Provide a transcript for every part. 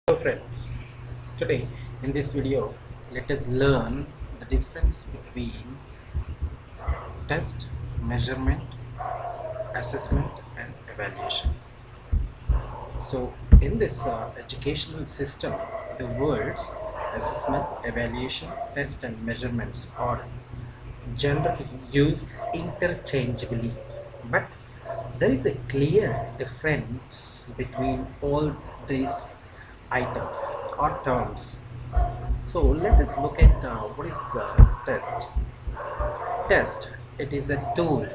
Hello friends, today in this video let us learn the difference between test, measurement, assessment and evaluation. So in this educational system, the words assessment, evaluation, test and measurements are generally used interchangeably, but there is a clear difference between all these items or terms. So let us look at what is the test. Test, it is a tool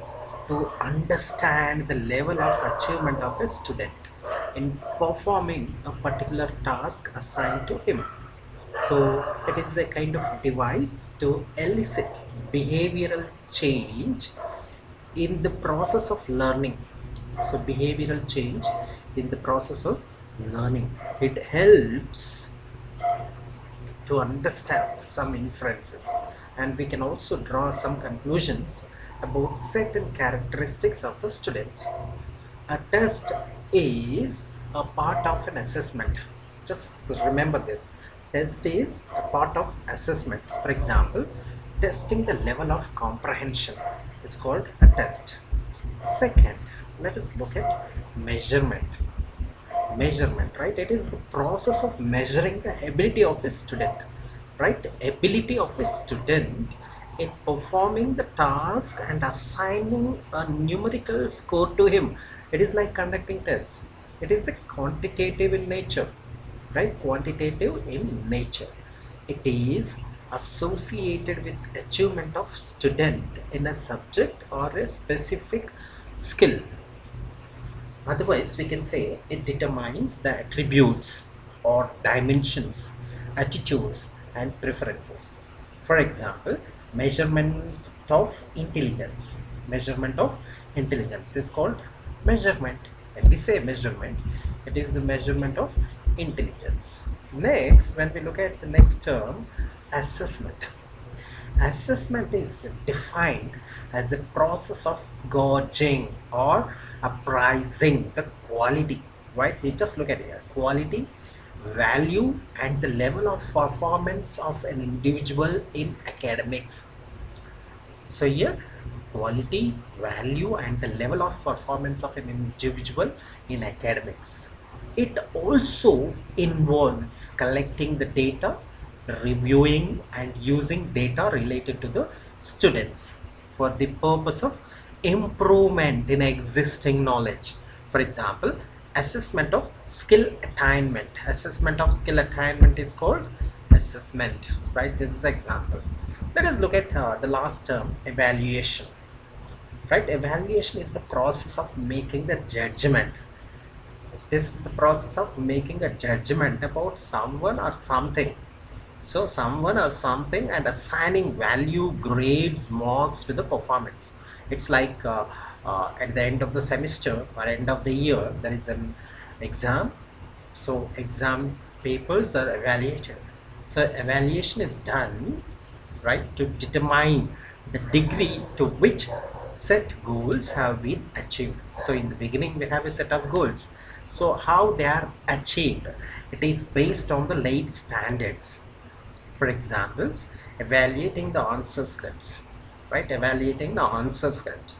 to understand the level of achievement of a student in performing a particular task assigned to him. So it is a kind of device to elicit behavioral change in the process of learning. So behavioral change in the process of learning. It helps to understand some inferences, and we can also draw some conclusions about certain characteristics of the students. A test is a part of an assessment. Just remember this. Test is a part of assessment. For example, testing the level of comprehension is called a test. Second, let us look at measurement. Measurement, right? It is the process of measuring the ability of a student, right? Ability of a student in performing the task and assigning a numerical score to him. It is like conducting tests. It is a quantitative in nature, right? Quantitative in nature. It is associated with achievement of student in a subject or a specific skill. Otherwise, we can say it determines the attributes or dimensions, attitudes, and preferences. For example, measurements of intelligence. Measurement of intelligence is called measurement. When we say measurement, it is the measurement of intelligence. Next, when we look at the next term, assessment. Assessment is defined as a process of gauging or appraising the quality, right? We just look at here, quality, value, and the level of performance of an individual in academics. So here, quality, value, and the level of performance of an individual in academics. It also involves collecting the data, reviewing and using data related to the students for the purpose of improvement in existing knowledge. For example, assessment of skill attainment. Assessment of skill attainment is called assessment, right? This is example. Let us look at the last term, evaluation, right? Evaluation is the process of making the judgment. This is the process of making a judgment about someone or something. So someone or something and assigning value, grades, marks to the performance. It's like at the end of the semester or end of the year, there is an exam. So exam papers are evaluated. So evaluation is done, right, to determine the degree to which set goals have been achieved. So in the beginning we have a set of goals. So how they are achieved, it is based on the laid standards. For examples, evaluating the answer scripts, right? Evaluating the answer script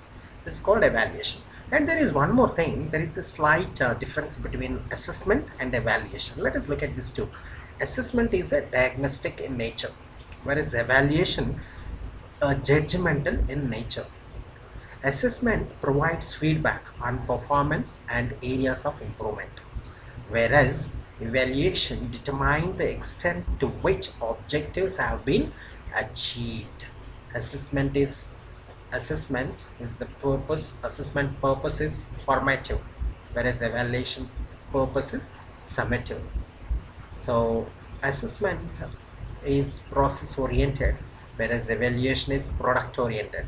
is called evaluation. And there is one more thing, there is a slight difference between assessment and evaluation. Let us look at this too. Assessment is a diagnostic in nature, whereas evaluation judgmental in nature. Assessment provides feedback on performance and areas of improvement, whereas evaluation determines the extent to which objectives have been achieved. Assessment is the purpose. Assessment purpose is formative, whereas evaluation purpose is summative. So assessment is process oriented, whereas evaluation is product oriented.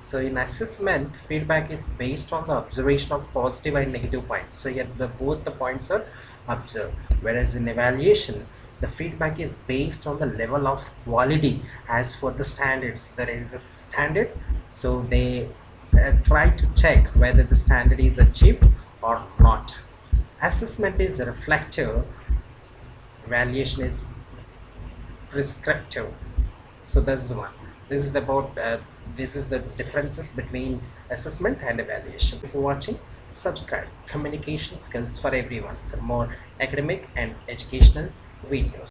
So in assessment, feedback is based on the observation of positive and negative points. So here both the points are observed. Whereas in evaluation, the feedback is based on the level of quality as for the standards. There is a standard, so they try to check whether the standard is achieved or not. Assessment is reflective Evaluation is prescriptive. So that's the one. This is about this is the differences between assessment and evaluation. If you're watching, subscribe. Communication skills for everyone for more academic and educational videos.